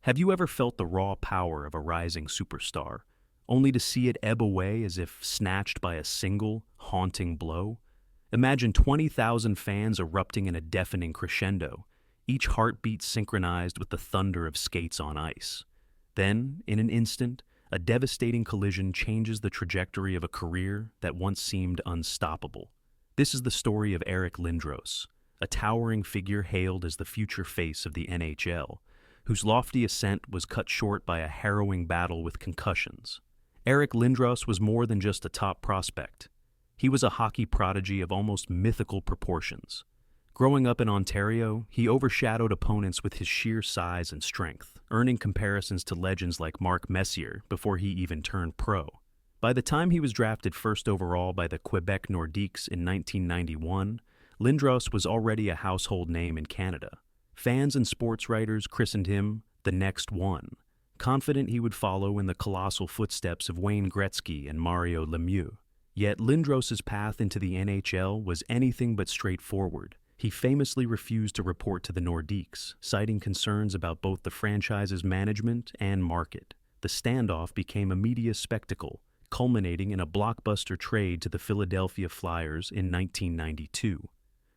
Have you ever felt the raw power of a rising superstar, only to see it ebb away as if snatched by a single, haunting blow? Imagine 20,000 fans erupting in a deafening crescendo, each heartbeat synchronized with the thunder of skates on ice. Then, in an instant, a devastating collision changes the trajectory of a career that once seemed unstoppable. This is the story of Eric Lindros, a towering figure hailed as the future face of the NHL, whose lofty ascent was cut short by a harrowing battle with concussions. Eric Lindros was more than just a top prospect. He was a hockey prodigy of almost mythical proportions. Growing up in Ontario, he overshadowed opponents with his sheer size and strength, earning comparisons to legends like Mark Messier before he even turned pro. By the time he was drafted first overall by the Quebec Nordiques in 1991, Lindros was already a household name in Canada. Fans and sports writers christened him the next one, confident he would follow in the colossal footsteps of Wayne Gretzky and Mario Lemieux. Yet Lindros' path into the NHL was anything but straightforward. He famously refused to report to the Nordiques, citing concerns about both the franchise's management and market. The standoff became a media spectacle, culminating in a blockbuster trade to the Philadelphia Flyers in 1992.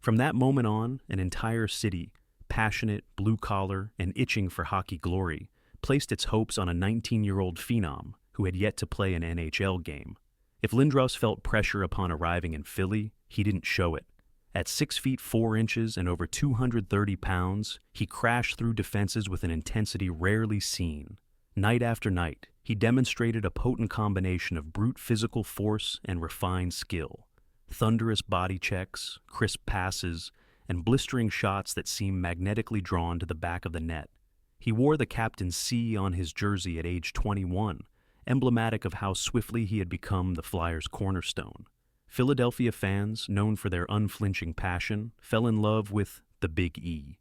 From that moment on, an entire city, passionate, blue-collar, and itching for hockey glory, placed its hopes on a 19-year-old phenom who had yet to play an NHL game. If Lindros felt pressure upon arriving in Philly, he didn't show it. At 6 feet 4 inches and over 230 pounds, he crashed through defenses with an intensity rarely seen. Night after night, he demonstrated a potent combination of brute physical force and refined skill. Thunderous body checks, crisp passes, and blistering shots that seemed magnetically drawn to the back of the net. He wore the captain's C on his jersey at age 21, emblematic of how swiftly he had become the Flyers' cornerstone. Philadelphia fans, known for their unflinching passion, fell in love with the Big E.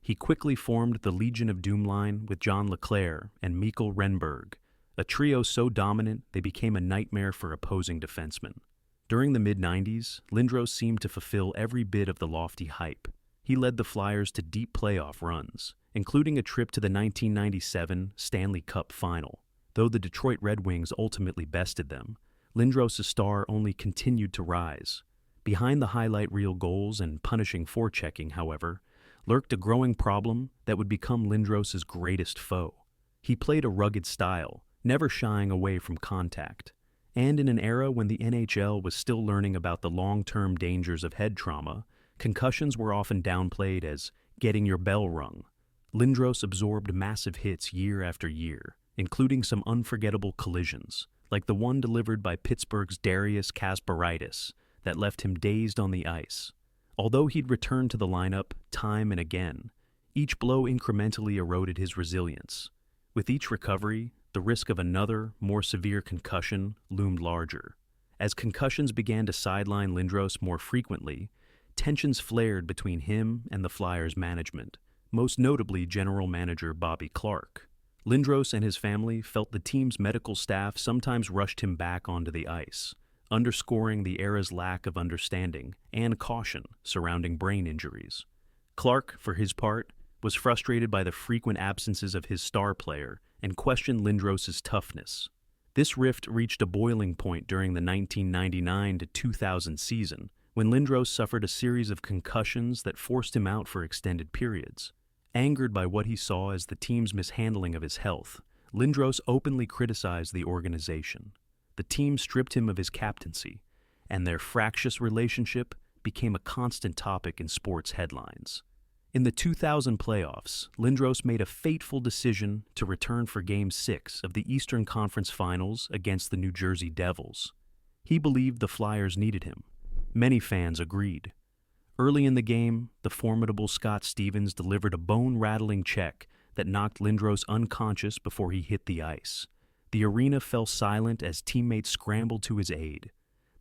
He quickly formed the Legion of Doom line with John LeClair and Mikkel Renberg, a trio so dominant they became a nightmare for opposing defensemen. During the mid-90s, Lindros seemed to fulfill every bit of the lofty hype. He led the Flyers to deep playoff runs, including a trip to the 1997 Stanley Cup Final. Though the Detroit Red Wings ultimately bested them, Lindros' star only continued to rise. Behind the highlight reel goals and punishing forechecking, however, lurked a growing problem that would become Lindros' greatest foe. He played a rugged style, never shying away from contact. And in an era when the NHL was still learning about the long-term dangers of head trauma, concussions were often downplayed as getting your bell rung. Lindros absorbed massive hits year after year, including some unforgettable collisions, like the one delivered by Pittsburgh's Darius Kasparaitis that left him dazed on the ice. Although he'd returned to the lineup time and again, each blow incrementally eroded his resilience. With each recovery, the risk of another, more severe concussion loomed larger. As concussions began to sideline Lindros more frequently, tensions flared between him and the Flyers' management, most notably General Manager Bobby Clarke. Lindros and his family felt the team's medical staff sometimes rushed him back onto the ice, underscoring the era's lack of understanding and caution surrounding brain injuries. Clarke, for his part, was frustrated by the frequent absences of his star player and questioned Lindros' toughness. This rift reached a boiling point during the 1999 to 2000 season, when Lindros suffered a series of concussions that forced him out for extended periods. Angered by what he saw as the team's mishandling of his health, Lindros openly criticized the organization. The team stripped him of his captaincy, and their fractious relationship became a constant topic in sports headlines. In the 2000 playoffs, Lindros made a fateful decision to return for Game 6 of the Eastern Conference Finals against the New Jersey Devils. He believed the Flyers needed him. Many fans agreed. Early in the game, the formidable Scott Stevens delivered a bone-rattling check that knocked Lindros unconscious before he hit the ice. The arena fell silent as teammates scrambled to his aid.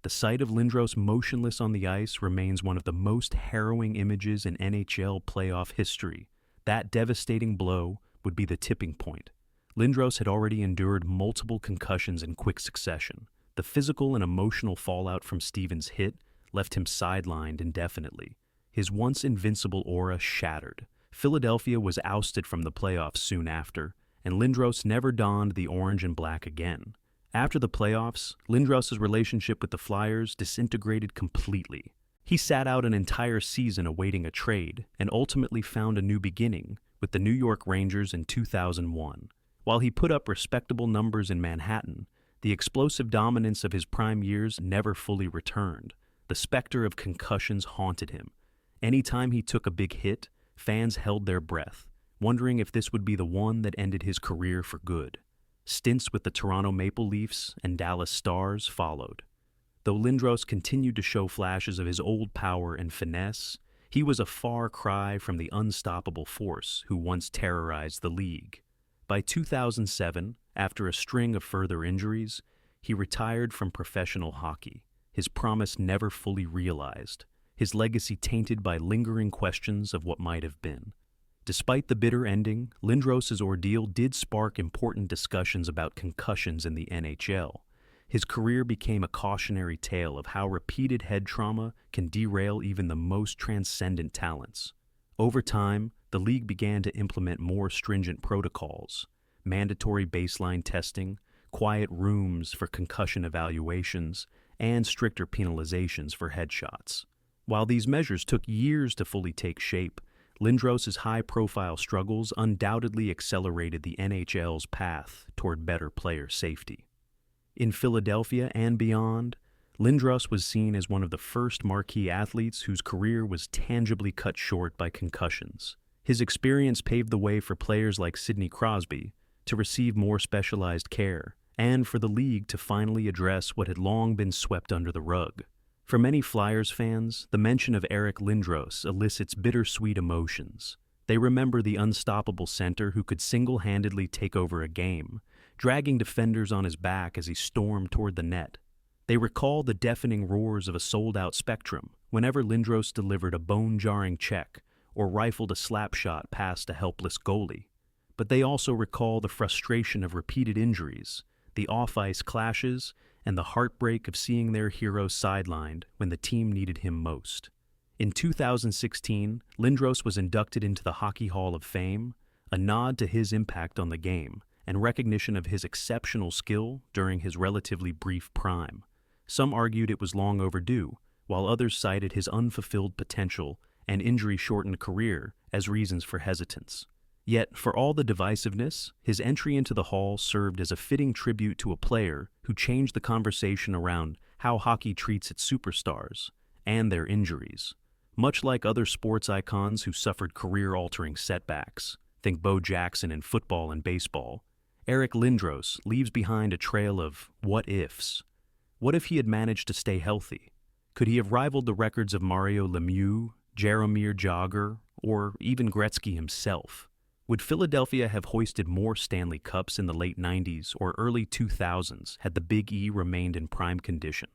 The sight of Lindros motionless on the ice remains one of the most harrowing images in NHL playoff history. That devastating blow would be the tipping point. Lindros had already endured multiple concussions in quick succession. The physical and emotional fallout from Stevens' hit left him sidelined indefinitely. His once invincible aura shattered. Philadelphia was ousted from the playoffs soon after, and Lindros never donned the orange and black again. After the playoffs, Lindros' relationship with the Flyers disintegrated completely. He sat out an entire season awaiting a trade and ultimately found a new beginning with the New York Rangers in 2001. While he put up respectable numbers in Manhattan, the explosive dominance of his prime years never fully returned. The specter of concussions haunted him. Anytime he took a big hit, fans held their breath, wondering if this would be the one that ended his career for good. Stints with the Toronto Maple Leafs and Dallas Stars followed. Though Lindros continued to show flashes of his old power and finesse, he was a far cry from the unstoppable force who once terrorized the league. By 2007, after a string of further injuries, he retired from professional hockey, his promise never fully realized, his legacy tainted by lingering questions of what might have been. Despite the bitter ending, Lindros' ordeal did spark important discussions about concussions in the NHL. His career became a cautionary tale of how repeated head trauma can derail even the most transcendent talents. Over time, the league began to implement more stringent protocols, mandatory baseline testing, quiet rooms for concussion evaluations, and stricter penalizations for headshots. While these measures took years to fully take shape, Lindros' high-profile struggles undoubtedly accelerated the NHL's path toward better player safety. In Philadelphia and beyond, Lindros was seen as one of the first marquee athletes whose career was tangibly cut short by concussions. His experience paved the way for players like Sidney Crosby to receive more specialized care, and for the league to finally address what had long been swept under the rug. For many Flyers fans, the mention of Eric Lindros elicits bittersweet emotions. They remember the unstoppable center who could single-handedly take over a game, dragging defenders on his back as he stormed toward the net. They recall the deafening roars of a sold-out Spectrum whenever Lindros delivered a bone-jarring check or rifled a slap shot past a helpless goalie. But they also recall the frustration of repeated injuries, the off-ice clashes, and the heartbreak of seeing their hero sidelined when the team needed him most. In 2016, Lindros was inducted into the Hockey Hall of Fame, a nod to his impact on the game and recognition of his exceptional skill during his relatively brief prime. Some argued it was long overdue, while others cited his unfulfilled potential and injury-shortened career as reasons for hesitance. Yet, for all the divisiveness, his entry into the Hall served as a fitting tribute to a player who changed the conversation around how hockey treats its superstars and their injuries. Much like other sports icons who suffered career-altering setbacks, think Bo Jackson in football and baseball, Eric Lindros leaves behind a trail of what-ifs. What if he had managed to stay healthy? Could he have rivaled the records of Mario Lemieux, Jaromir Jagr, or even Gretzky himself? Would Philadelphia have hoisted more Stanley Cups in the late 90s or early 2000s had the Big E remained in prime condition?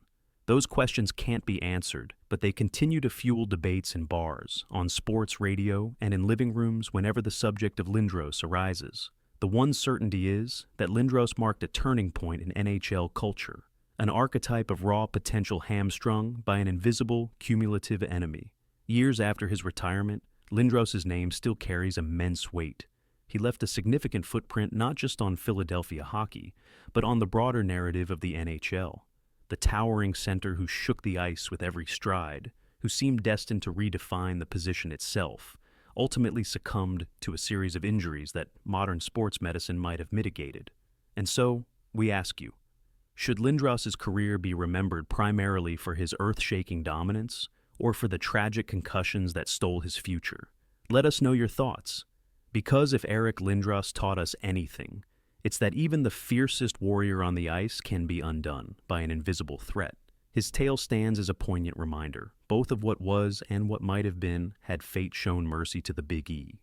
Those questions can't be answered, but they continue to fuel debates in bars, on sports radio, and in living rooms whenever the subject of Lindros arises. The one certainty is that Lindros marked a turning point in NHL culture, an archetype of raw potential hamstrung by an invisible, cumulative enemy. Years after his retirement, Lindros' name still carries immense weight. He left a significant footprint not just on Philadelphia hockey, but on the broader narrative of the NHL. The towering center who shook the ice with every stride, who seemed destined to redefine the position itself, ultimately succumbed to a series of injuries that modern sports medicine might have mitigated. And so, we ask you, should Lindros' career be remembered primarily for his earth-shaking dominance, or for the tragic concussions that stole his future? Let us know your thoughts. Because if Eric Lindros taught us anything, it's that even the fiercest warrior on the ice can be undone by an invisible threat. His tale stands as a poignant reminder, both of what was and what might have been had fate shown mercy to the Big E.